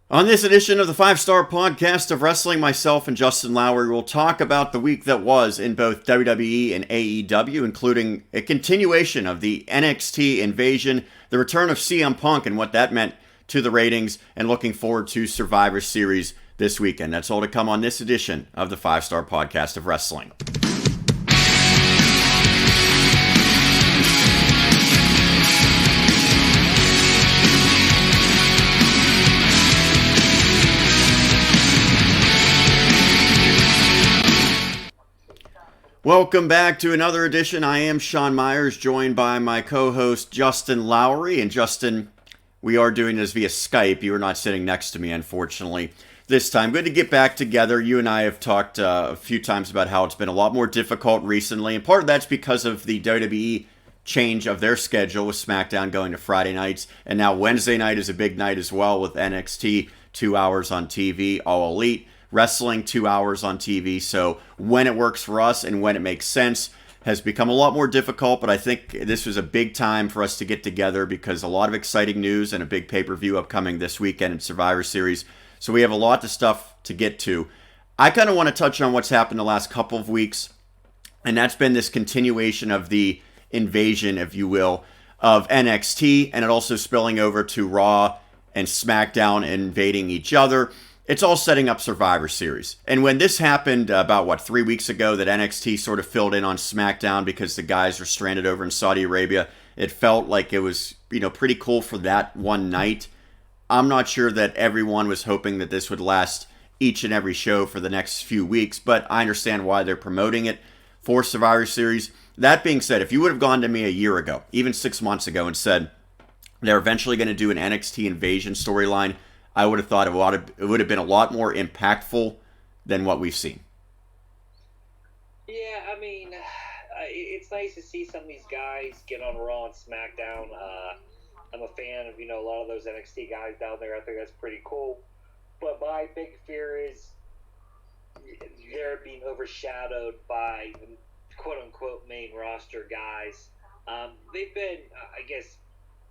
On this edition of the 5-Star Podcast of Wrestling, myself and Justin Lowery will talk about the week that was in both WWE and AEW, including a continuation of the NXT invasion, the return of CM Punk and what that meant to the ratings, and looking forward to Survivor Series this weekend. That's all to come on this edition of the 5-Star Podcast of Wrestling. Welcome back to another edition. I am Sean Meyers, joined by my co-host Justin Lowery. And Justin, we are doing this via Skype. You are not sitting next to me, unfortunately, this time. Good to get back together. You and I have talked a few times about how it's been a lot more difficult recently. And part of that's because of the WWE change of their schedule with SmackDown going to Friday nights. And now Wednesday night is a big night as well with NXT, 2 hours on TV, All Elite. Wrestling 2 hours on TV, so when it works for us and when it makes sense has become a lot more difficult, but I think this was a big time for us to get together because a lot of exciting news and a big pay-per-view upcoming this weekend in Survivor Series, so we have a lot of stuff to get to. I kind of want to touch on what's happened the last couple of weeks, and that's been this continuation of the invasion, if you will, of NXT, and it also spilling over to Raw and SmackDown invading each other. It's all setting up Survivor Series. And when this happened about, 3 weeks ago, that NXT sort of filled in on SmackDown because the guys were stranded over in Saudi Arabia, it felt like it was, pretty cool for that one night. I'm not sure that everyone was hoping that this would last each and every show for the next few weeks, but I understand why they're promoting it for Survivor Series. That being said, if you would have gone to me a year ago, even 6 months ago, and said they're eventually going to do an NXT invasion storyline, I would have thought it would have been a lot more impactful than what we've seen. Yeah, I mean, it's nice to see some of these guys get on Raw and SmackDown. I'm a fan of, a lot of those NXT guys down there. I think that's pretty cool. But my big fear is they're being overshadowed by the quote-unquote main roster guys. They've been,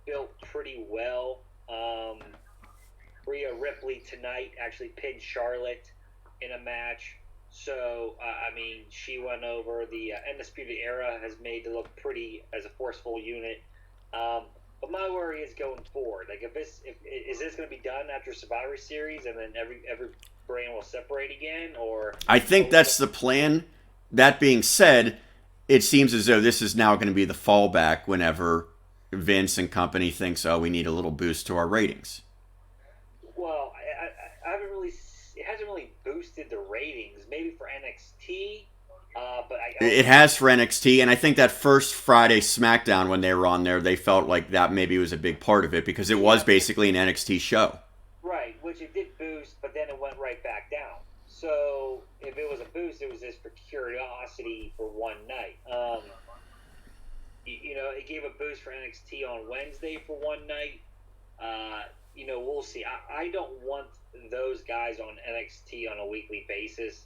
built pretty well. Rhea Ripley tonight actually pinned Charlotte in a match. So, she went over. The Undisputed Era has made to look pretty as a forceful unit. But my worry is going forward. Like, is this going to be done after Survivor Series and then every brand will separate again? Or I think that's the plan. That being said, it seems as though this is now going to be the fallback whenever Vince and company thinks, we need a little boost to our ratings. Well, I haven't really. It hasn't really boosted the ratings. Maybe for NXT, but it has for NXT, and I think that first Friday SmackDown when they were on there, they felt like that maybe was a big part of it because it was basically an NXT show. Right, which it did boost, but then it went right back down. So if it was a boost, it was just for curiosity for one night. It gave a boost for NXT on Wednesday for one night. We'll see. I don't want those guys on NXT on a weekly basis.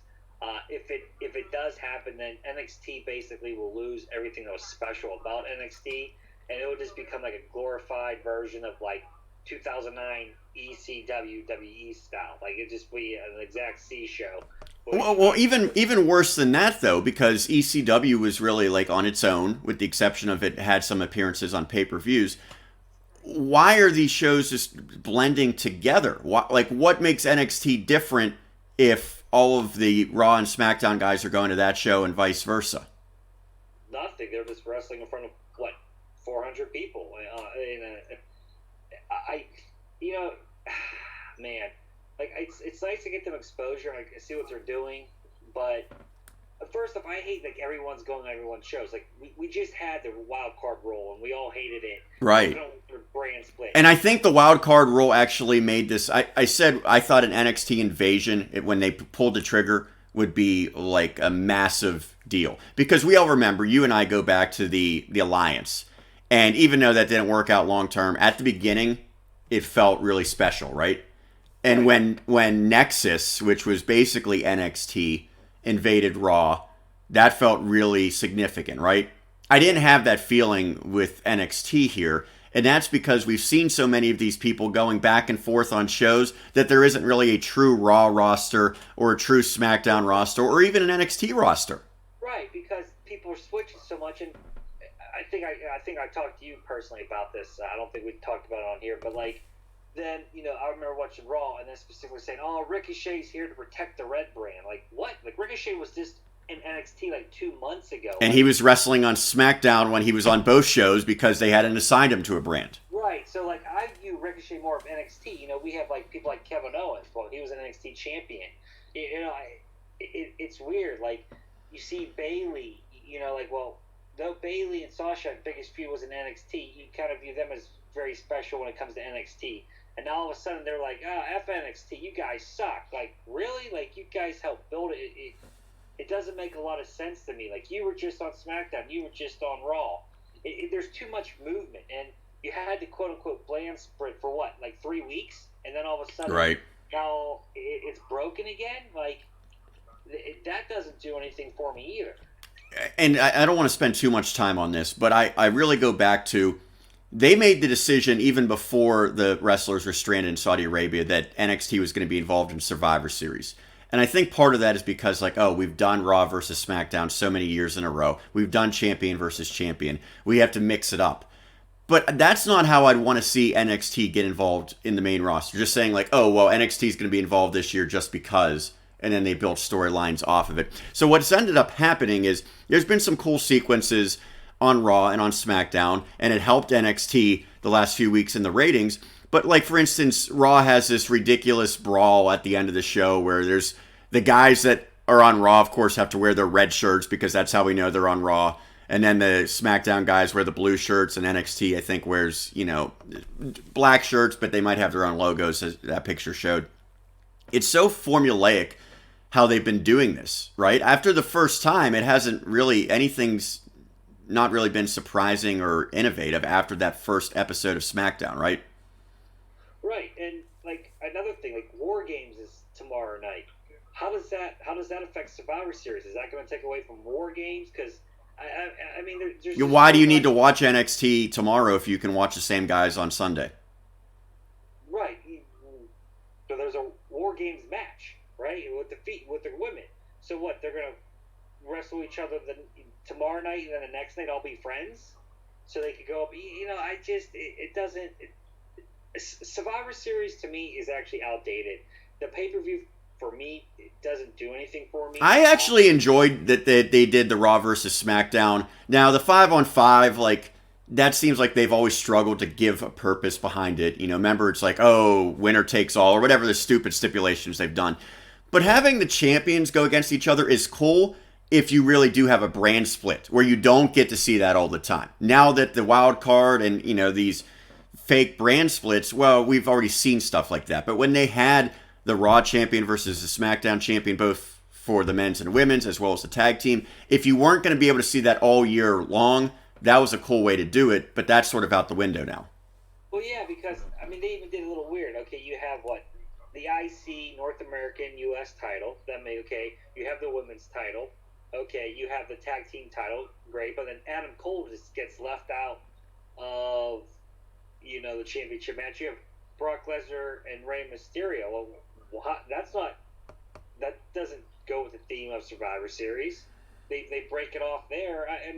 If it does happen, then NXT basically will lose everything that was special about NXT, and it will just become like a glorified version of like 2009 ECW WE style. Like it'd just be an exact C show. Well, even worse than that though, because ECW was really like on its own, with the exception of it had some appearances on pay-per-views. Why are these shows just blending together? What makes NXT different if all of the Raw and SmackDown guys are going to that show and vice versa? Nothing. They're just wrestling in front of 400 people. Man, it's nice to get them exposure. I see what they're doing, but first off, I hate everyone's going on everyone's shows. We just had the wild card rule and we all hated it. Right. Brand split. And I think the wild card rule actually made this. I said I thought an NXT invasion when they pulled the trigger would be like a massive deal because we all remember. You and I go back to the Alliance, and even though that didn't work out long term, at the beginning it felt really special, right? And when Nexus, which was basically NXT, invaded Raw, that felt really significant, right? I didn't have that feeling with NXT here. And that's because we've seen so many of these people going back and forth on shows that there isn't really a true Raw roster or a true SmackDown roster or even an NXT roster. Right, because people are switching so much, and I think I talked to you personally about this. I don't think we talked about it on here, but like, then I remember watching Raw and then specifically saying, "Oh, Ricochet's here to protect the Red brand." Like what? Like Ricochet was just in NXT like 2 months ago, and he was wrestling on SmackDown when he was on both shows because they hadn't assigned him to a brand. Right. So like, I view Ricochet more of NXT. We have like people like Kevin Owens. Well, he was an NXT champion. It's weird. Like you see Bayley. Though Bayley and Sasha's biggest feud was in NXT, you kind of view them as very special when it comes to NXT. And now all of a sudden they're like, "Oh, F NXT, you guys suck." Like, really? Like, you guys helped build it. It doesn't make a lot of sense to me. Like, you were just on SmackDown. You were just on Raw. There's too much movement. And you had to quote-unquote brand split for what? Like 3 weeks? And then all of a sudden, right, now it's broken again? Like, that doesn't do anything for me either. And I don't want to spend too much time on this, but I really go back to, they made the decision even before the wrestlers were stranded in Saudi Arabia that NXT was going to be involved in Survivor Series. And I think part of that is because, like, oh, we've done Raw versus SmackDown so many years in a row. We've done champion versus champion. We have to mix it up. But that's not how I'd want to see NXT get involved in the main roster. Just saying, like, oh, well, NXT is going to be involved this year just because, and then they built storylines off of it. So what's ended up happening is there's been some cool sequences on Raw and on SmackDown, and it helped NXT the last few weeks in the ratings. But, like, for instance, Raw has this ridiculous brawl at the end of the show where there's the guys that are on Raw, of course, have to wear their red shirts because that's how we know they're on Raw. And then the SmackDown guys wear the blue shirts, and NXT, I think, wears, black shirts, but they might have their own logos, as that picture showed. It's so formulaic how they've been doing this, right? After the first time, it hasn't really, anything's not really been surprising or innovative after that first episode of SmackDown, right? Right, and like another thing, like War Games is tomorrow night. How does that affect Survivor Series? Is that going to take away from War Games? Because I mean, there's why do you need to watch NXT tomorrow if you can watch the same guys on Sunday? Right. So there's a War Games match, right, with the women. So what? They're going to wrestle each other tomorrow night, and then the next night all be friends, so they could go up. It doesn't. Survivor Series to me is actually outdated. The pay-per-view for me, it doesn't do anything for me. I actually enjoyed that they did the Raw versus SmackDown. Now the 5-on-5, like, that seems like they've always struggled to give a purpose behind it. Remember, it's like, oh, winner takes all or whatever the stupid stipulations they've done. But having the champions go against each other is cool if you really do have a brand split where you don't get to see that all the time. Now that the wild card and these fake brand splits, well, we've already seen stuff like that. But when they had the Raw champion versus the SmackDown champion, both for the men's and women's, as well as the tag team, if you weren't going to be able to see that all year long, that was a cool way to do it, but that's sort of out the window now. Well, yeah, because, I mean, they even did a little weird. Okay, you have the IC North American U.S. title. You have the women's title. Okay, you have the tag team title. Great, but then Adam Cole just gets left out of the championship match. You have Brock Lesnar and Rey Mysterio. Well, that doesn't go with the theme of Survivor Series. They break it off there. I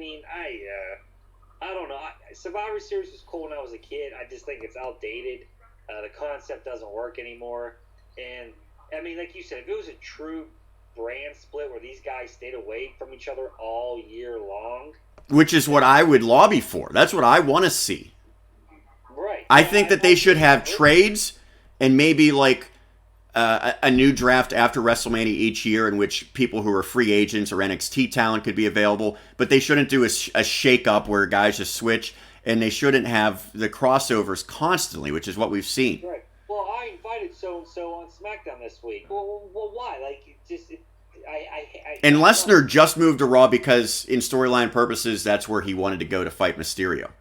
don't know. Survivor Series was cool when I was a kid. I just think it's outdated. The concept doesn't work anymore. And I mean, like you said, if it was a true brand split where these guys stayed away from each other all year long, which is what I would lobby for. That's what I want to see. Right. I think that they should have trades and maybe like a new draft after WrestleMania each year in which people who are free agents or NXT talent could be available. But they shouldn't do a shake-up where guys just switch, and they shouldn't have the crossovers constantly, which is what we've seen. Right. Well, I invited so-and-so on SmackDown this week. Well why? Like, And Lesnar just moved to Raw because, in storyline purposes, that's where he wanted to go to fight Mysterio.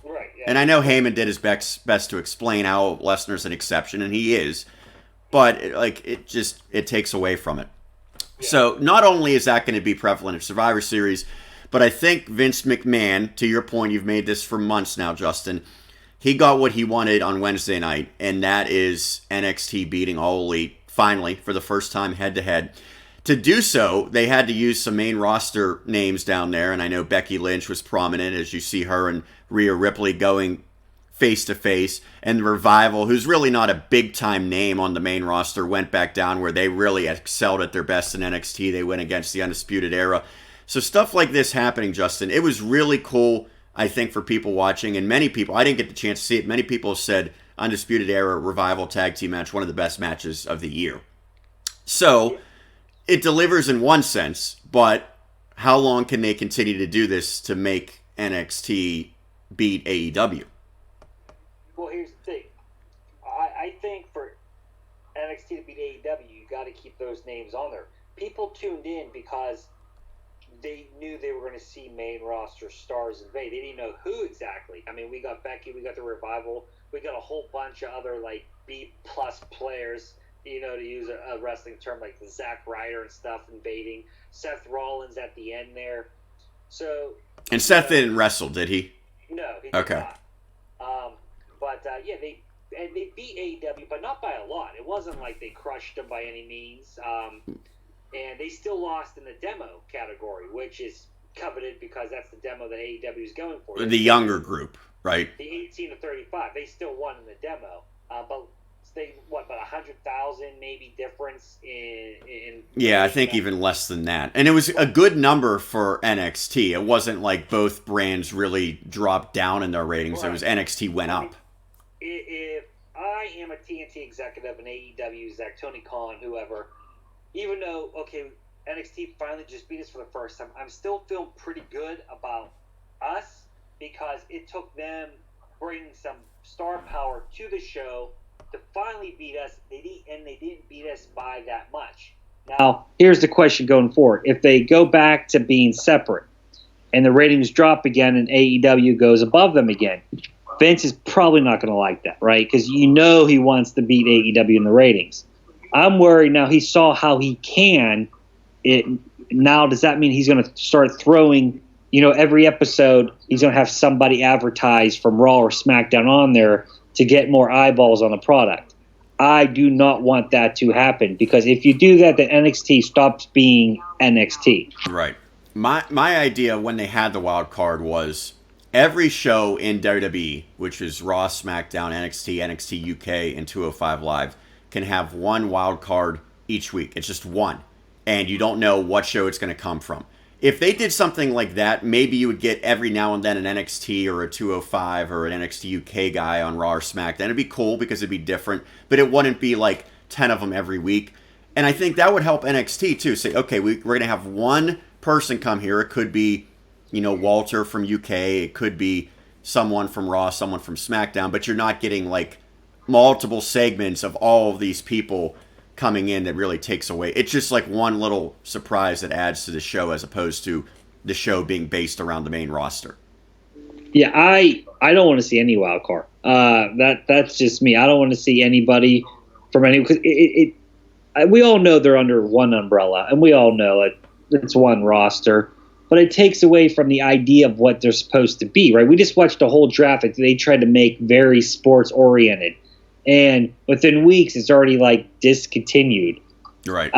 Right. Yeah. And I know Heyman did his best to explain how Lesnar's an exception, and he is. But it takes away from it. Yeah. So not only is that going to be prevalent in Survivor Series, but I think Vince McMahon, to your point, you've made this for months now, Justin, he got what he wanted on Wednesday night, and that is NXT beating All Elite, finally, for the first time head-to-head. To do so, they had to use some main roster names down there, and I know Becky Lynch was prominent, as you see her and Rhea Ripley going face-to-face, and the Revival, who's really not a big-time name on the main roster, went back down where they really excelled at their best in NXT. They went against the Undisputed Era. So stuff like this happening, Justin, it was really cool, I think, for people watching, and many people, I didn't get the chance to see it, many people said Undisputed Era Revival tag team match, one of the best matches of the year. So it delivers in one sense, but how long can they continue to do this to make NXT beat AEW? Well, here's the thing. I think for NXT to beat AEW, you got to keep those names on there. People tuned in because they knew they were going to see main roster stars invade. They didn't know who exactly. I mean, we got Becky, we got the Revival, we got a whole bunch of other like B-plus players, to use a wrestling term like Zack Ryder and stuff invading. Seth Rollins at the end there. So. And Seth didn't wrestle, did he? No, he did not. They beat AEW, but not by a lot. It wasn't like they crushed them by any means. And they still lost in the demo category, which is coveted because that's the demo that AEW is going for. The younger group, right? The 18 to 35. They still won in the demo, but they about 100,000 maybe difference in. Yeah, I think even less than that, and it was a good number for NXT. It wasn't like both brands really dropped down in their ratings. Right. It was NXT went up. If I am a TNT executive and AEW exec, Tony Khan, whoever. Even though, NXT finally just beat us for the first time, I'm still feeling pretty good about us because it took them bringing some star power to the show to finally beat us. They didn't beat us by that much. Now, here's the question going forward. If they go back to being separate and the ratings drop again and AEW goes above them again, Vince is probably not going to like that, right? Because he wants to beat AEW in the ratings. I'm worried now he saw how he can. Now, does that mean he's going to start throwing, every episode he's going to have somebody advertise from Raw or SmackDown on there to get more eyeballs on the product? I do not want that to happen because if you do that, then NXT stops being NXT. Right. My idea when they had the wild card was every show in WWE, which is Raw, SmackDown, NXT, NXT UK, and 205 Live, can have one wild card each week. It's just one. And you don't know what show it's going to come from. If they did something like that, maybe you would get every now and then an NXT or a 205 or an NXT UK guy on Raw or SmackDown. It'd be cool because it'd be different, but it wouldn't be like 10 of them every week. And I think that would help NXT too. Say, okay, we're going to have one person come here. It could be, Walter from UK. It could be someone from Raw, someone from SmackDown, but you're not getting like multiple segments of all of these people coming in that really takes away. It's just like one little surprise that adds to the show as opposed to the show being based around the main roster. Yeah, I don't want to see any wild card. That's just me. I don't want to see anybody from any because we all know they're under one umbrella and we all know it's one roster. But it takes away from the idea of what they're supposed to be, right? We just watched a whole draft that they tried to make very sports oriented. And within weeks, it's already like discontinued. Right.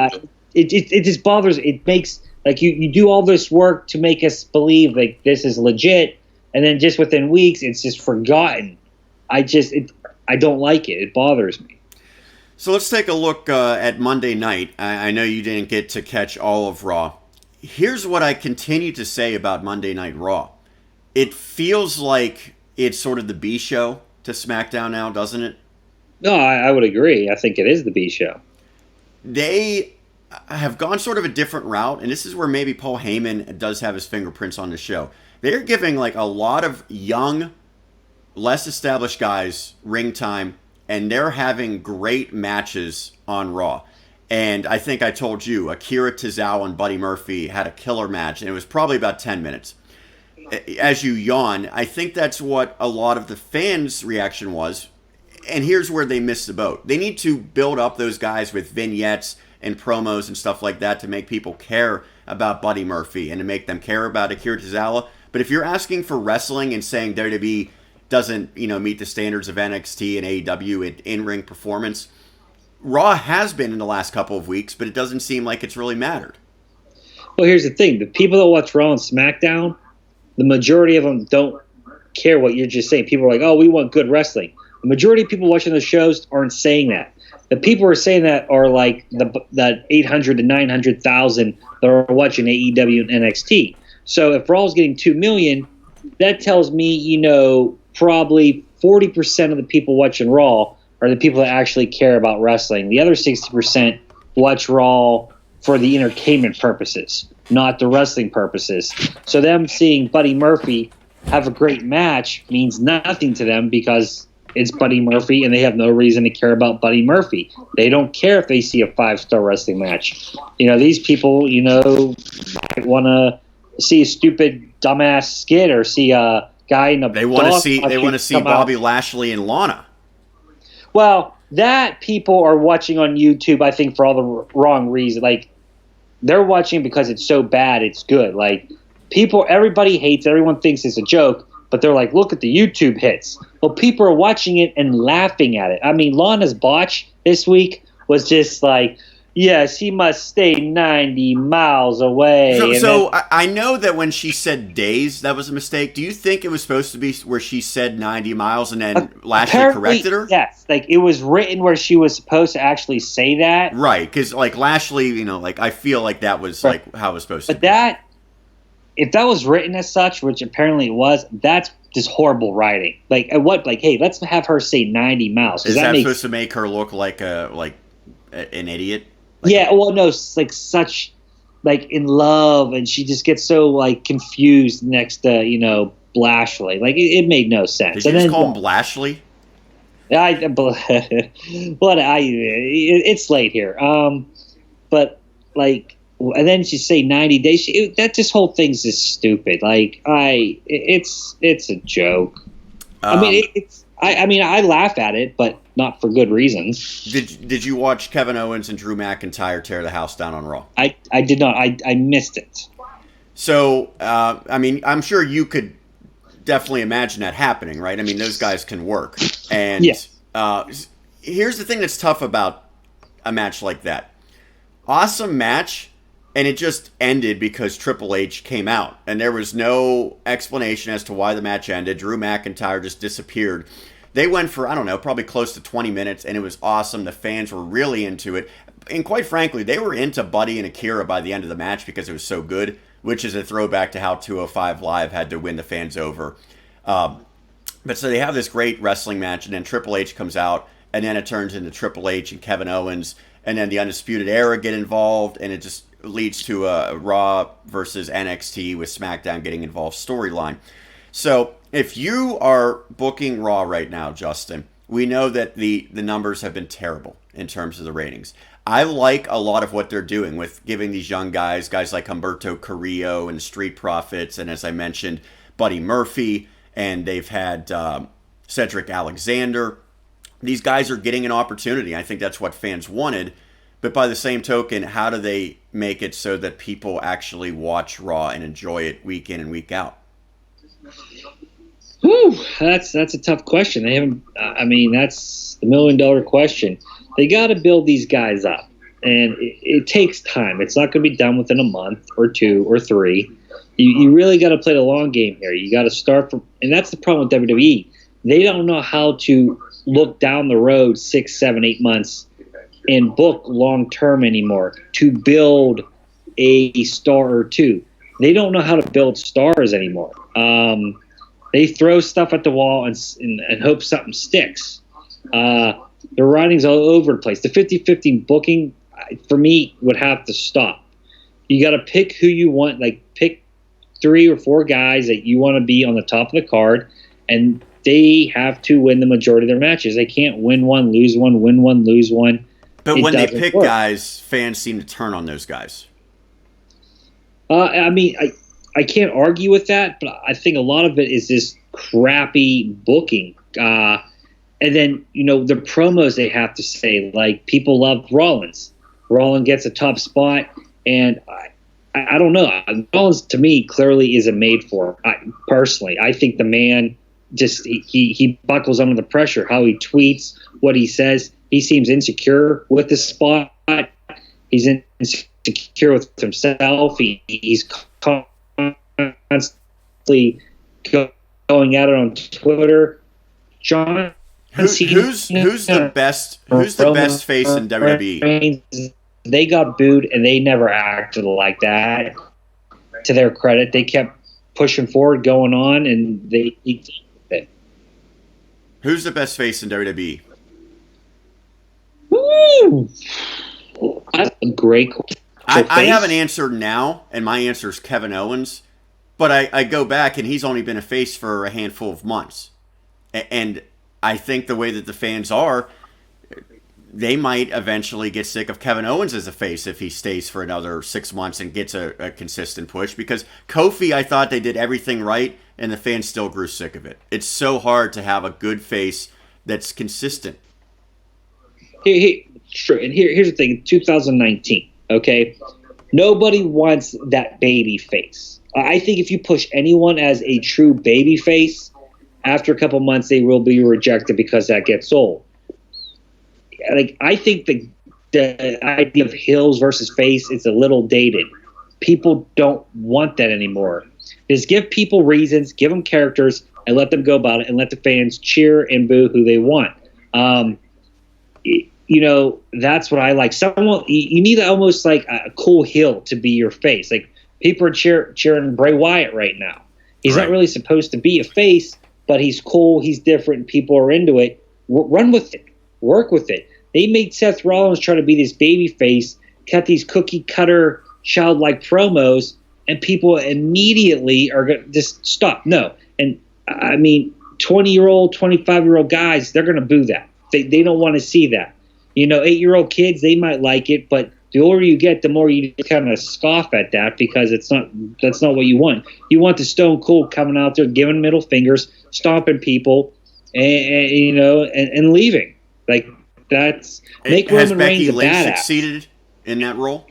It just bothers. It makes like you do all this work to make us believe like this is legit, and then just within weeks, it's just forgotten. I don't like it. It bothers me. So let's take a look at Monday night. I know you didn't get to catch all of Raw. Here's what I continue to say about Monday Night Raw. It feels like it's sort of the B show to SmackDown now, doesn't it? No, I would agree. I think it is the B show. They have gone sort of a different route, and this is where maybe Paul Heyman does have his fingerprints on the show. They're giving like a lot of young, less established guys ring time, and they're having great matches on Raw. And I think I told you, Akira Tozawa and Buddy Murphy had a killer match, and it was probably about 10 minutes. As you yawn, I think that's what a lot of the fans' reaction was. And here's where they missed the boat. They need to build up those guys with vignettes and promos and stuff like that to make people care about Buddy Murphy and to make them care about Akira Tozawa. But if you're asking for wrestling and saying WWE doesn't, meet the standards of NXT and AEW in-ring performance. Raw has been in the last couple of weeks, but it doesn't seem like it's really mattered. Well, here's the thing. The people that watch Raw and SmackDown, the majority of them don't care what you're just saying. People are like, oh, we want good wrestling. The majority of people watching those shows aren't saying that. The people who are saying that are like the 800 to 900,000 that are watching AEW and NXT. So if Raw's getting 2 million, that tells me, probably 40% of the people watching Raw are the people that actually care about wrestling. The other 60% watch Raw for the entertainment purposes, not the wrestling purposes. So them seeing Buddy Murphy have a great match means nothing to them because it's Buddy Murphy and they have no reason to care about Buddy Murphy. They don't care if they see a 5-star wrestling match. These people, might want to see a stupid dumbass skit or see a guy in a They want to see Bobby Lashley and Lana. Well, that people are watching on YouTube, I think, for all the wrong reasons. Like, they're watching because it's so bad, it's good. Like, everybody hates it. Everyone thinks it's a joke, but they're like, look at the YouTube hits. Well, people are watching it and laughing at it. I mean, Lana's botch this week was just like, yes, he must stay 90 miles away. I know that when she said days, that was a mistake. Do you think it was supposed to be where she said 90 miles and then Lashley corrected her? Yes. Like, it was written where she was supposed to actually say that. Right, because, like, Lashley, I feel like that was, like, how it was supposed to be. But if that was written as such, which apparently it was, that's just horrible writing. Like, hey, let's have her say 90 miles. Is that supposed to make her look like an idiot? No, it's like such, like, in love, and she just gets so, like, confused next to, Blashley. Like, it made no sense. Did you just call him Blashley? It's late here. But, like, and then she say 90 days. This whole thing's just stupid. Like, it's a joke. I laugh at it, but not for good reasons. Did you watch Kevin Owens and Drew McIntyre tear the house down on Raw? I did not. I missed it. So, I'm sure you could definitely imagine that happening, right? I mean, those guys can work. And yes. Here's the thing that's tough about a match like that. Awesome match, and it just ended because Triple H came out. And there was no explanation as to why the match ended. Drew McIntyre just disappeared. They went for, I don't know, probably close to 20 minutes, and it was awesome. The fans were really into it. And quite frankly, they were into Buddy and Akira by the end of the match because it was so good, which is a throwback to how 205 Live had to win the fans over. But so they have this great wrestling match, and then Triple H comes out, and then it turns into Triple H and Kevin Owens, and then the Undisputed Era get involved, and it just leads to a Raw versus NXT with SmackDown getting involved storyline. So if you are booking Raw right now, Justin, we know that the numbers have been terrible in terms of the ratings. I like a lot of what they're doing with giving these young guys like Humberto Carrillo and Street Profits, and as I mentioned, Buddy Murphy, and they've had Cedric Alexander. These guys are getting an opportunity. I think that's what fans wanted. But by the same token, how do they make it so that people actually watch Raw and enjoy it week in and week out? Whew, that's a tough question. They haven't. That's the $1 million question. They got to build these guys up, and it takes time. It's not going to be done within a month or 2 or 3. You really got to play the long game here. You got to start from, and that's the problem with WWE. They don't know how to look down the road 6, 7, 8 months and book long term anymore to build a star or two. They don't know how to build stars anymore. They throw stuff at the wall and hope something sticks. The writing's all over the place. The 50-50 booking, for me, would have to stop. You got to pick who you want. Like, pick 3 or 4 guys that you want to be on the top of the card, and they have to win the majority of their matches. They can't win one, lose one, win one, lose one. But when they pick guys, fans seem to turn on those guys. I can't argue with that, but I think a lot of it is this crappy booking. And then, the promos they have to say, like, people love Rollins. Rollins gets a top spot, and I don't know. Rollins, to me, clearly isn't made for. Personally, I think the man just he buckles under the pressure. How he tweets, what he says. He seems insecure with the spot. He's insecure with himself. He's constantly going at it on Twitter. John, who's the best face in WWE? They got booed, and they never acted like that. To their credit, they kept pushing forward, going on, and they. Who's the best face in WWE? Woo! That's a great question. I have an answer now, and my answer is Kevin Owens. But I go back, and he's only been a face for a handful of months. And I think the way that the fans are, they might eventually get sick of Kevin Owens as a face if he stays for another 6 months and gets a consistent push. Because Kofi, I thought they did everything right, and the fans still grew sick of it. It's so hard to have a good face that's consistent. Sure, and here's the thing: 2019. Okay, nobody wants that baby face. I think if you push anyone as a true baby face, after a couple months they will be rejected because that gets old. Like, I think the idea of heels versus face is a little dated. People don't want that anymore. Just give people reasons, give them characters, and let them go about it, and let the fans cheer and boo who they want. That's what I like. Someone you need almost like a cool heel to be your face. Like, people are cheering Bray Wyatt right now. He's not really supposed to be a face, but he's cool. He's different. People are into it. Run with it. Work with it. They made Seth Rollins try to be this baby face, cut these cookie cutter childlike promos, and people immediately are going to just stop. No. And I mean, 20-year-old, 25-year-old guys, they're going to boo that. They don't want to see that. 8-year-old kids, they might like it, but the older you get, the more you kind of scoff at that, because that's not what you want. You want the Stone Cold coming out there, giving middle fingers, stomping people, and leaving. Like, make Roman Reigns a badass. Has Becky Lynch succeeded in that role?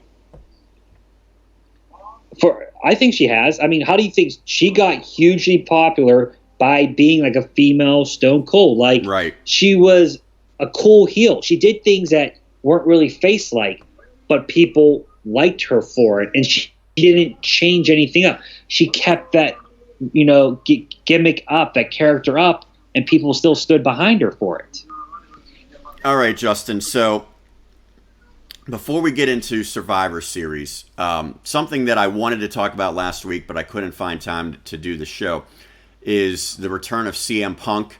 I think she has. I mean, how do you think she got hugely popular by being like a female Stone Cold? Like, she was a cool heel. She did things that weren't really face-like, but people liked her for it, and she didn't change anything up. She kept that, gimmick up, that character up, and people still stood behind her for it. All right, Justin. So before we get into Survivor Series, something that I wanted to talk about last week, but I couldn't find time to do the show, is the return of CM Punk.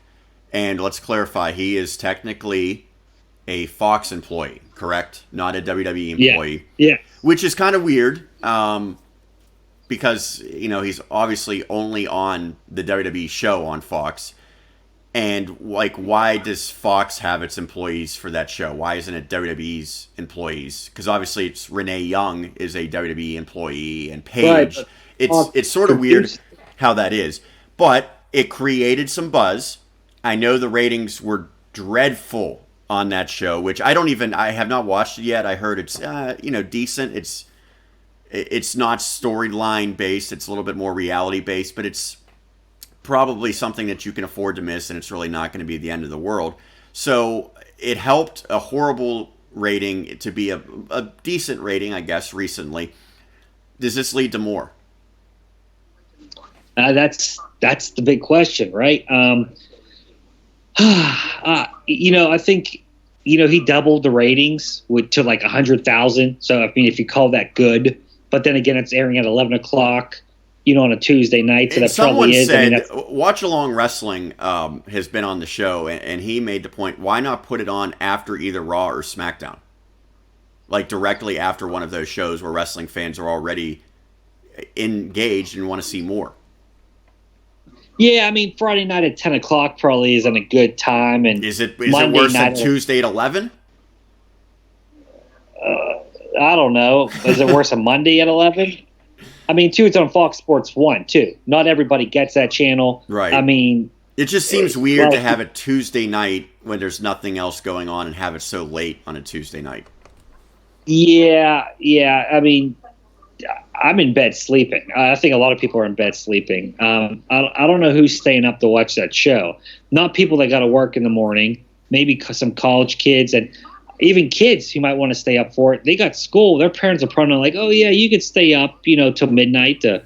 And let's clarify, he is technically a Fox employee, correct? Not a WWE employee. Yeah. Which is kind of weird, because, he's obviously only on the WWE show on Fox. And, why does Fox have its employees for that show? Why isn't it WWE's employees? Because obviously it's Renee Young is a WWE employee, and Paige. Right, it's sort of weird how that is. But it created some buzz. I know the ratings were dreadful on that show, which I have not watched it yet. I heard it's, decent. It's not storyline based. It's a little bit more reality based, but it's probably something that you can afford to miss, and it's really not going to be the end of the world. So it helped a horrible rating to be a decent rating, I guess, recently. Does this lead to more? That's the big question, right? I think, he doubled the ratings to like 100,000. So, I mean, if you call that good, but then again, it's airing at 11 o'clock, on a Tuesday night. So that probably is. Said, Watch Along Wrestling has been on the show, and he made the point, why not put it on after either Raw or SmackDown? Like directly after one of those shows where wrestling fans are already engaged and want to see more. Yeah, I mean, Friday night at 10 o'clock probably isn't a good time. And is it worse than Tuesday at 11? I don't know. Is it worse than Monday at 11? I mean, too, it's on Fox Sports 1, too. Not everybody gets that channel. Right. I mean, it just seems weird to have it Tuesday night when there's nothing else going on and have it so late on a Tuesday night. Yeah. I mean, I'm in bed sleeping. I think a lot of people are in bed sleeping. I don't know who's staying up to watch that show. Not people that got to work in the morning. Maybe some college kids and even kids who might want to stay up for it. They got school. Their parents are probably like, "Oh yeah, you could stay up, till midnight to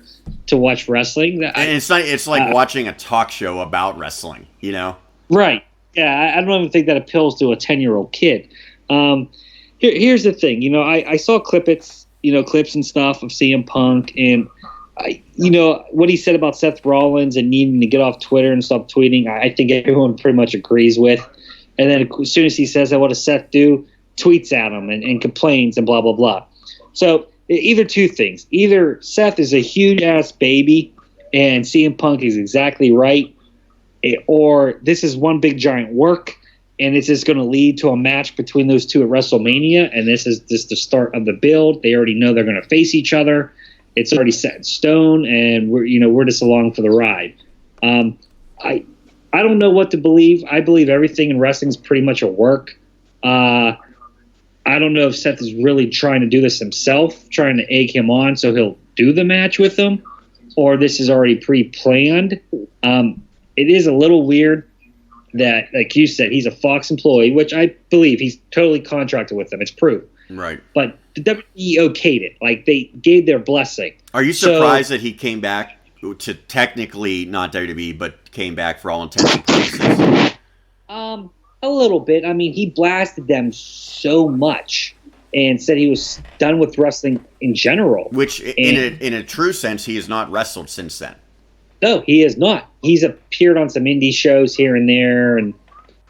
watch wrestling." And it's like watching a talk show about wrestling, Right. Yeah, I don't even think that appeals to a 10-year-old kid. Here's the thing. I saw clips and stuff of CM Punk, and what he said about Seth Rollins and needing to get off Twitter and stop tweeting. I think everyone pretty much agrees with. And then as soon as he says that, what does Seth do? Tweets at him and complains and blah, blah, blah. So either two things. Either Seth is a huge-ass baby and CM Punk is exactly right, or this is one big giant work, and it's just going to lead to a match between those two at WrestleMania, and this is just the start of the build. They already know they're going to face each other. It's already set in stone, and we're just along for the ride. I don't know what to believe. I believe everything in wrestling is pretty much a work. I don't know if Seth is really trying to do this himself, trying to egg him on so he'll do the match with him, or this is already pre-planned. It is a little weird that, like you said, he's a Fox employee, which I believe he's totally contracted with them. It's proved. Right. But the WWE okayed it. Like, they gave their blessing. Are you surprised that he came back to technically not WWE, but came back for all intents and purposes? A little bit. I mean, he blasted them so much and said he was done with wrestling in general. Which, in a true sense, he has not wrestled since then. No, he has not. He's appeared on some indie shows here and there and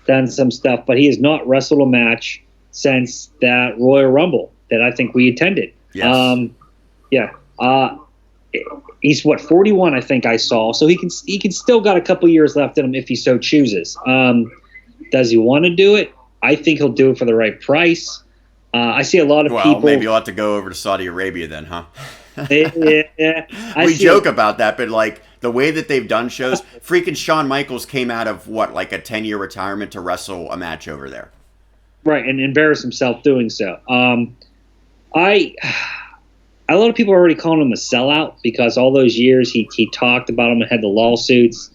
done some stuff, but he has not wrestled a match since that Royal Rumble that I think we attended. Yes. He's 41, I think I saw. So he can still got a couple years left in him if he so chooses. Does he want to do it? I think he'll do it for the right price. I see a lot of people. Well, maybe you'll have to go over to Saudi Arabia then, huh? Yeah. We joke about that, but like the way that they've done shows, freaking Shawn Michaels came out of like a 10-year retirement to wrestle a match over there. Right, and embarrass himself doing so. A lot of people are already calling him a sellout because all those years he talked about him and had the lawsuits,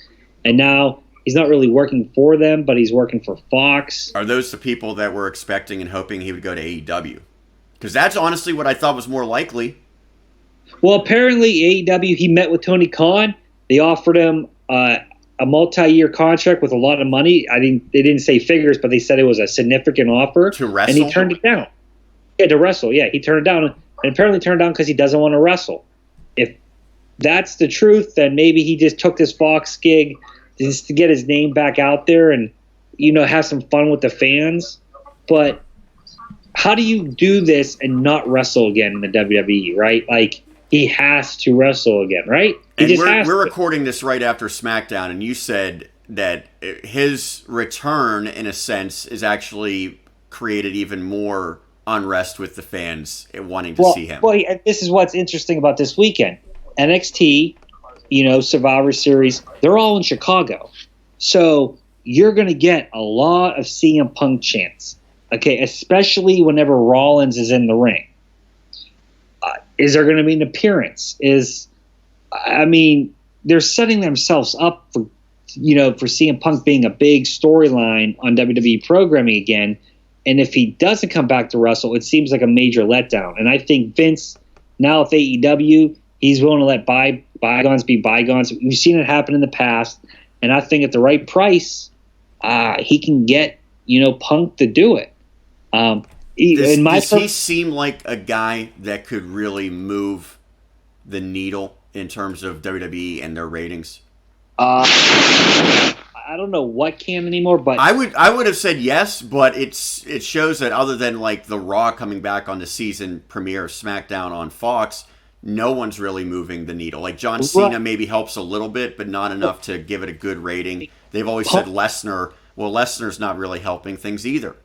and now he's not really working for them, but he's working for Fox. Are those the people that were expecting and hoping he would go to AEW? Because that's honestly what I thought was more likely. Well, apparently AEW, he met with Tony Khan. They offered him a multi-year contract with a lot of money. They didn't say figures, but they said it was a significant offer. To wrestle? And he turned it down. Yeah, to wrestle. Yeah, he turned it down. And apparently turned down because he doesn't want to wrestle. If that's the truth, then maybe he just took this Fox gig just to get his name back out there and, have some fun with the fans. But how do you do this and not wrestle again in the WWE, right? Like, he has to wrestle again, right? We're recording this right after SmackDown, and you said that his return, in a sense, is actually created even more unrest with the fans wanting to see him. Well, this is what's interesting about this weekend. NXT, Survivor Series, they're all in Chicago. So you're going to get a lot of CM Punk chants, okay, especially whenever Rollins is in the ring. Is there going to be an appearance? They're setting themselves up for CM Punk being a big storyline on WWE programming again. And if he doesn't come back to wrestle, it seems like a major letdown. And I think Vince, now with AEW, he's willing to let bygones be bygones. We've seen it happen in the past. And I think at the right price, he can get, Punk to do it. Does he seem like a guy that could really move the needle in terms of WWE and their ratings? I don't know what can anymore, but I would have said yes, but it shows that other than like the Raw coming back on the season premiere of SmackDown on Fox, no one's really moving the needle. Like John Cena maybe helps a little bit, but not enough to give it a good rating. They've always said Lesnar. Well, Lesnar's not really helping things either.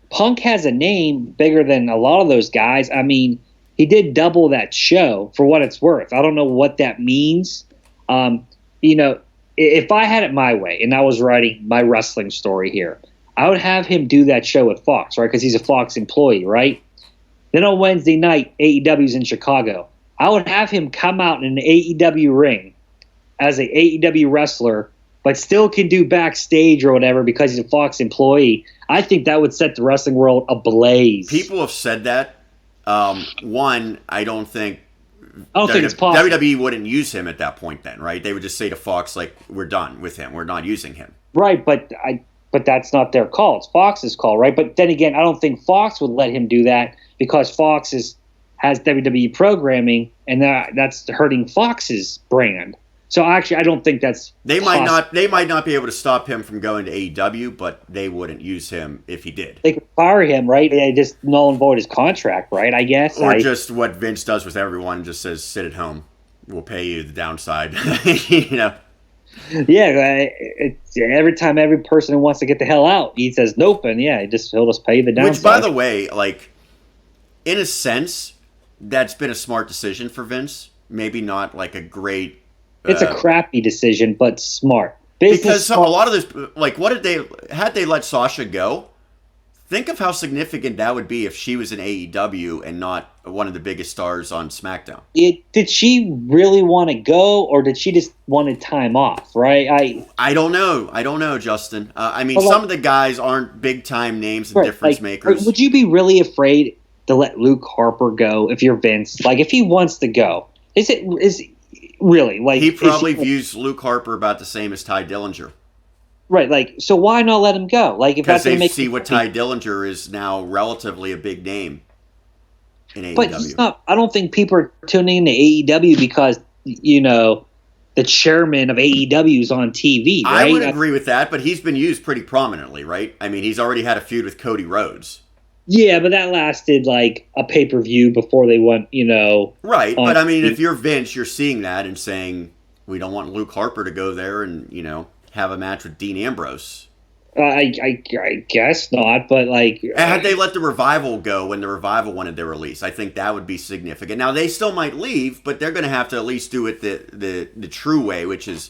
Punk has a name bigger than a lot of those guys. I mean, he did double that show for what it's worth. I don't know what that means. If I had it my way and I was writing my wrestling story here, I would have him do that show at Fox, right? Because he's a Fox employee, right? Then on Wednesday night, AEW's in Chicago. I would have him come out in an AEW ring as an AEW wrestler, but still can do backstage or whatever because he's a Fox employee. I think that would set the wrestling world ablaze. People have said that. One, I don't think it's possible. WWE wouldn't use him at that point then, right? They would just say to Fox, like, we're done with him. We're not using him. Right, but that's not their call. It's Fox's call, right? But then again, I don't think Fox would let him do that because Fox has WWE programming, and that's hurting Fox's brand. So actually, I don't think that's They might not be able to stop him from going to AEW, but they wouldn't use him if he did. They could fire him, right? They just null and void his contract, right? I guess. Or just what Vince does with everyone, just says, sit at home. We'll pay you the downside. You know? Yeah, every time every person wants to get the hell out, he says nope, and yeah, he'll just pay you the downside. Which, by the way, like, in a sense, that's been a smart decision for Vince. Maybe not like a great... It's a crappy decision, but smart. Because a lot of this, like, had they let Sasha go, think of how significant that would be if she was in AEW and not one of the biggest stars on SmackDown. Did she really want to go, or did she just want time off, right? I don't know, Justin. I mean, some of the guys aren't big-time names and difference makers. Would you be really afraid to let Luke Harper go if you're Vince? Like, if he wants to go, is really, like, he probably views Luke Harper about the same as Ty Dillinger. Right, like, so why not let him go? Like, if because that's they see what Ty Dillinger is now relatively a big name in AEW. But he's not. I don't think people are tuning into AEW because the chairman of AEW is on TV. Right? I would agree with that, but he's been used pretty prominently, right? I mean, he's already had a feud with Cody Rhodes. Yeah, but that lasted like a pay-per-view before they went, Right, but I mean, if you're Vince, you're seeing that and saying, we don't want Luke Harper to go there and, have a match with Dean Ambrose. I guess not, but like... Had they let the Revival go when the Revival wanted their release, I think that would be significant. Now, they still might leave, but they're going to have to at least do it the true way, which is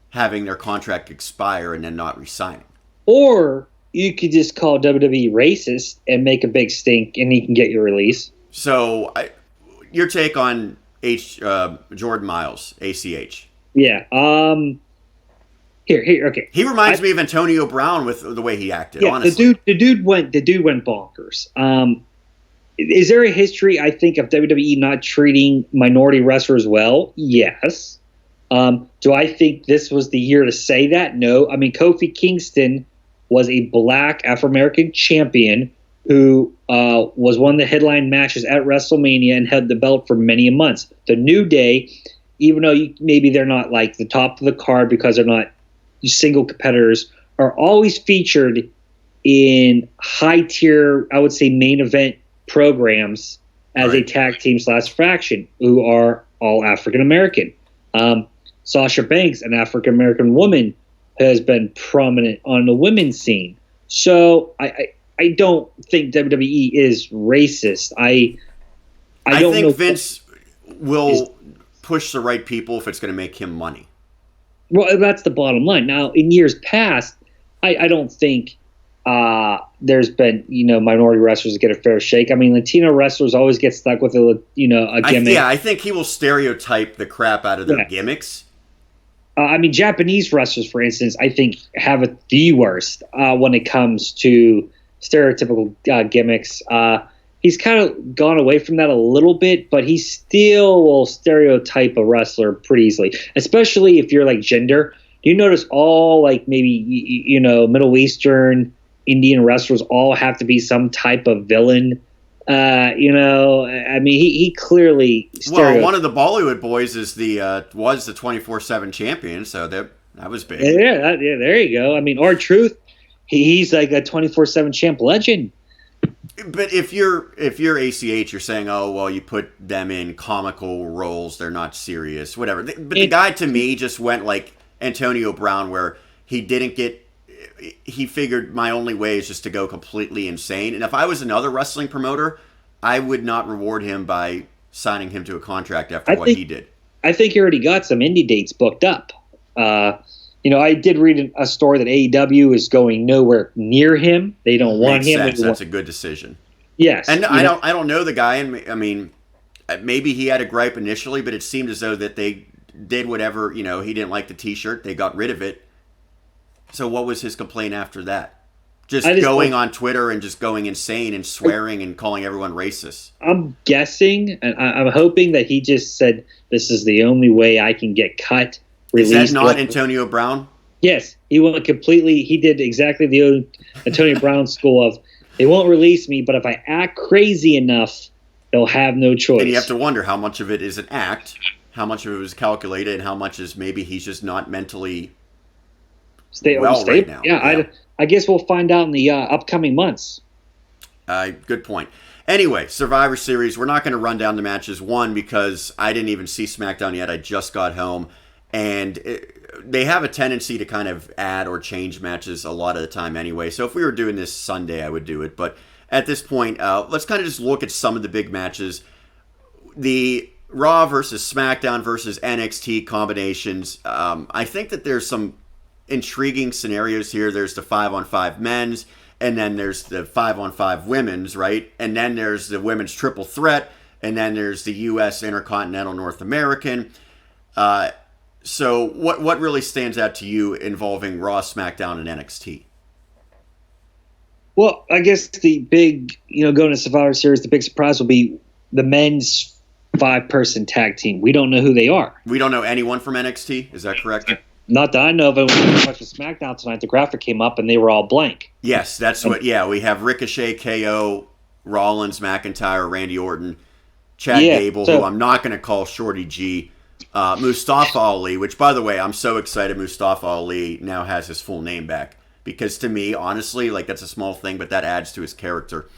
having their contract expire and then not re-signing. Or... you could just call WWE racist and make a big stink, and he can get your release. So, your take on Jordan Myles, ACH? Yeah. Here. Okay. He reminds me of Antonio Brown with the way he acted. Yeah, honestly, the dude went bonkers. Is there a history? I think of WWE not treating minority wrestlers well. Yes. Do I think this was the year to say that? No. I mean, Kofi Kingston was a black Afro-American champion who was one of the headline matches at WrestleMania and held the belt for many months. The New Day, even though maybe they're not like the top of the card because they're not single competitors, are always featured in high-tier, I would say, main event programs as a tag team / faction who are all African-American. Sasha Banks, an African-American woman, has been prominent on the women's scene. So I don't think WWE is racist. I think Vince will push the right people if it's going to make him money. Well, that's the bottom line. Now, in years past, I don't think there's been minority wrestlers that get a fair shake. I mean, Latino wrestlers always get stuck with a gimmick. I think he will stereotype the crap out of their gimmicks. I mean, Japanese wrestlers, for instance, I think have it the worst when it comes to stereotypical gimmicks. He's kind of gone away from that a little bit, but he still will stereotype a wrestler pretty easily, especially if you're like gender. Do you notice all like maybe, Middle Eastern, Indian wrestlers all have to be some type of villain? I mean, he clearly Well, one of the Bollywood boys is was the 24/7 champion, so that was big. Yeah, there you go. I mean, R-Truth, he's like a 24/7 champ legend. But if you're ACH, you're saying, oh, well, you put them in comical roles, they're not serious, whatever. But the guy, to me, just went like Antonio Brown, where he figured my only way is just to go completely insane. And if I was another wrestling promoter, I would not reward him by signing him to a contract after what he did. I think he already got some indie dates booked up. I did read a story that AEW is going nowhere near him. They don't want him. That's a good decision. Yes. And I don't know the guy. And I mean, maybe he had a gripe initially, but it seemed as though that they did whatever, he didn't like the T-shirt. They got rid of it. So what was his complaint after that? Just going on Twitter and just going insane and swearing and calling everyone racist. I'm guessing, and I'm hoping that he just said, this is the only way I can get cut. Is that not Antonio Brown? Yes. He did exactly the Antonio Brown school of, they won't release me, but if I act crazy enough, they'll have no choice. And you have to wonder how much of it is an act, how much of it was calculated, and how much is maybe he's just not mentally well right now. Yeah. I guess we'll find out in the upcoming months. Good point. Anyway, Survivor Series, we're not going to run down the matches. One, because I didn't even see SmackDown yet. I just got home. And they have a tendency to kind of add or change matches a lot of the time anyway. So if we were doing this Sunday, I would do it. But at this point, let's kind of just look at some of the big matches. The Raw versus SmackDown versus NXT combinations. I think that there's some intriguing scenarios here. There's the 5-on-5 men's, and then there's the 5-on-5 women's, right? And then there's the women's triple threat, and then there's the U.S. Intercontinental North American. So what really stands out to you involving Raw, SmackDown, and NXT? Well, I guess the big, going to Survivor Series, the big surprise will be the men's 5-person tag team. We don't know who they are. We don't know anyone from NXT. Is that correct? Not that I know of. When we watched SmackDown tonight, the graphic came up and they were all blank. Yes, that's what. Yeah, we have Ricochet, KO, Rollins, McIntyre, Randy Orton, Chad Gable, who I'm not going to call Shorty G, Mustafa Ali. Which, by the way, I'm so excited. Mustafa Ali now has his full name back, because to me, honestly, that's a small thing, but that adds to his character.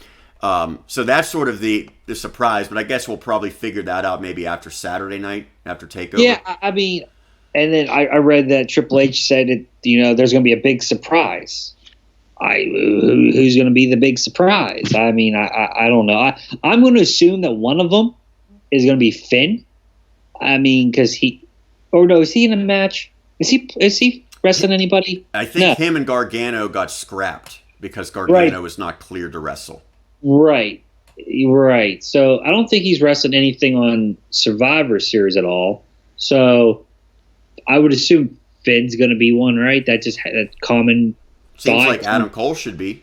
So that's sort of the surprise. But I guess we'll probably figure that out maybe after Saturday night, after Takeover. Yeah, I mean. And then I read that Triple H said, there's going to be a big surprise. Who's going to be the big surprise? I mean, I don't know. I'm going to assume that one of them is going to be Finn. I mean, because is he in a match? Is he wrestling anybody? I think him and Gargano got scrapped because Gargano was not cleared to wrestle. Right. So I don't think he's wrestling anything on Survivor Series at all. So I would assume Finn's going to be one, right? That just had a common Seems thought. Like Adam Cole should be.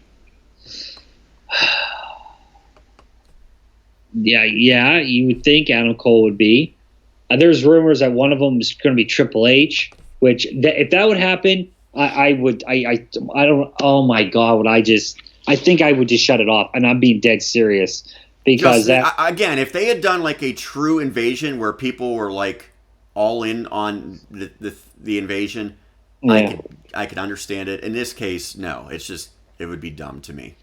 Yeah, you would think Adam Cole would be. There's rumors that one of them is going to be Triple H, which if that would happen, I don't. Oh my God! I think I would just shut it off, and I'm being dead serious because again, if they had done a true invasion where people were all in on the invasion, I could understand it. In this case, no. It's just it would be dumb to me.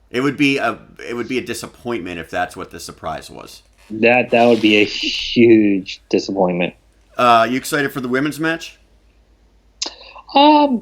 It would be a disappointment if that's what the surprise was. That would be a huge disappointment. You excited for the women's match? Yeah.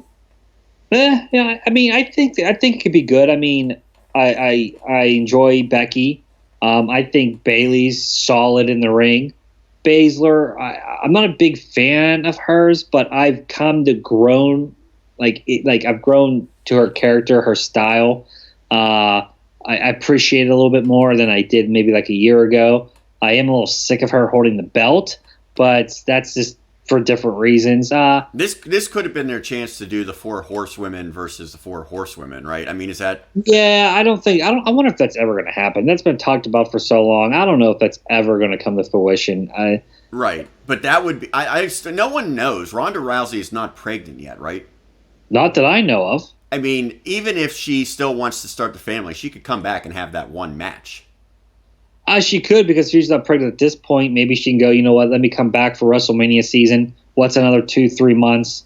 I mean, I think it could be good. I mean, I enjoy Becky. I think Bayley's solid in the ring. Baszler, I'm not a big fan of hers, but I've come to grown I've grown to her character, her style. I appreciate it a little bit more than I did maybe a year ago. I am a little sick of her holding the belt, but that's just for different reasons. This could have been their chance to do the 4 horsewomen versus the 4 horsewomen, right? I mean, is that? Yeah, I wonder if that's ever going to happen. That's been talked about for so long. I don't know if that's ever going to come to fruition. Right, but that would be. No one knows. Ronda Rousey is not pregnant yet, right? Not that I know of. I mean, even if she still wants to start the family, she could come back and have that one match. She could, because she's not pregnant at this point. Maybe she can go, you know what, let me come back for WrestleMania season. What's another 2-3 months?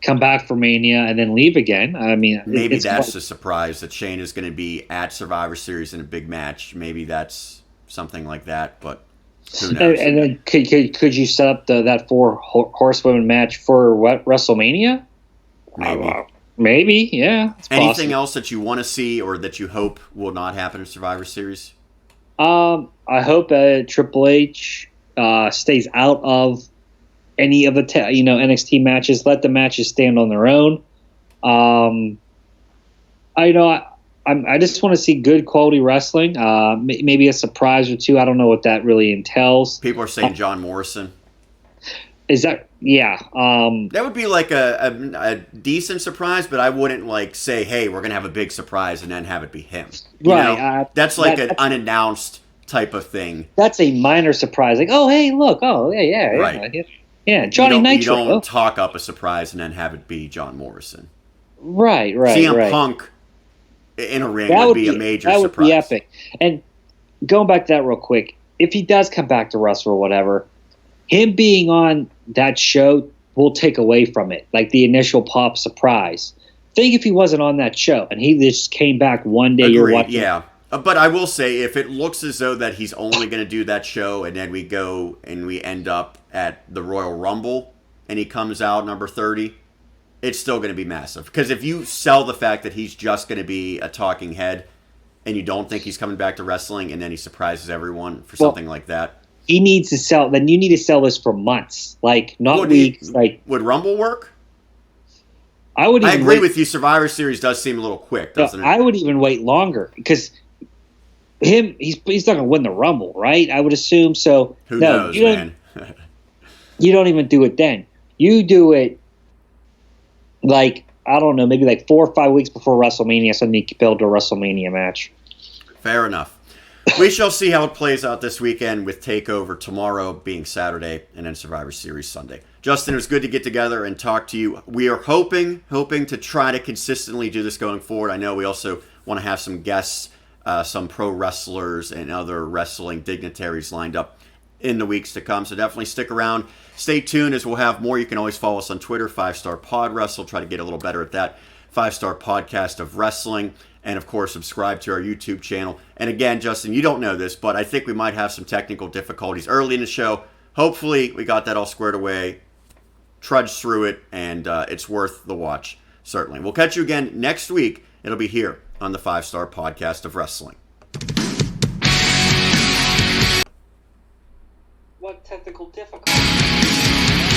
Come back for Mania and then leave again. I mean, maybe that's the surprise that Shane is going to be at Survivor Series in a big match. Maybe that's something like that, but who knows? And then could you set up that 4 horsewomen match for WrestleMania? Maybe, yeah. Anything else that you want to see or that you hope will not happen in Survivor Series? I hope Triple H stays out of any of the NXT matches. Let the matches stand on their own. I I just want to see good quality wrestling. Maybe a surprise or two. I don't know what that really entails. People are saying John Morrison. Is that that would be like a decent surprise, but I wouldn't like say, hey, we're gonna have a big surprise and then have it be him. Right. That's like an unannounced type of thing. That's a minor surprise. Like, oh hey, look, oh yeah, right. Yeah, Johnny Nitro. You don't talk up a surprise and then have it be John Morrison. Right. CM Punk in a ring would be a major surprise. That would be epic. And going back to that real quick, if he does come back to wrestle or whatever, him being on that show will take away from it, like the initial pop surprise. Think if he wasn't on that show and he just came back one day. Agreed, you're watching. Yeah. But I will say, if it looks as though that he's only going to do that show and then we go and we end up at the Royal Rumble and he comes out number 30, it's still going to be massive. Because if you sell the fact that he's just going to be a talking head and you don't think he's coming back to wrestling and then he surprises everyone for something like that. He needs to sell. Then you need to sell this for months, like not weeks. Would Rumble work? I agree with you. Survivor Series does seem a little quick, doesn't it? I would even wait longer because he's not going to win the Rumble, right? I would assume so. Who knows, man? You don't even do it then. You do it like I don't know, maybe like 4 or 5 weeks before WrestleMania, so you can build a WrestleMania match. Fair enough. We shall see how it plays out this weekend with TakeOver tomorrow being Saturday and then Survivor Series Sunday. Justin, it was good to get together and talk to you. We are hoping to try to consistently do this going forward. I know we also want to have some guests, some pro wrestlers and other wrestling dignitaries lined up in the weeks to come. So definitely stick around. Stay tuned as we'll have more. You can always follow us on Twitter, 5-Star Pod Wrestle. Try to get a little better at that. 5-Star Podcast of Wrestling. And, of course, subscribe to our YouTube channel. And, again, Justin, you don't know this, but I think we might have some technical difficulties early in the show. Hopefully, we got that all squared away, trudged through it, and it's worth the watch, certainly. We'll catch you again next week. It'll be here on the 5-Star Podcast of Wrestling. What technical difficulties?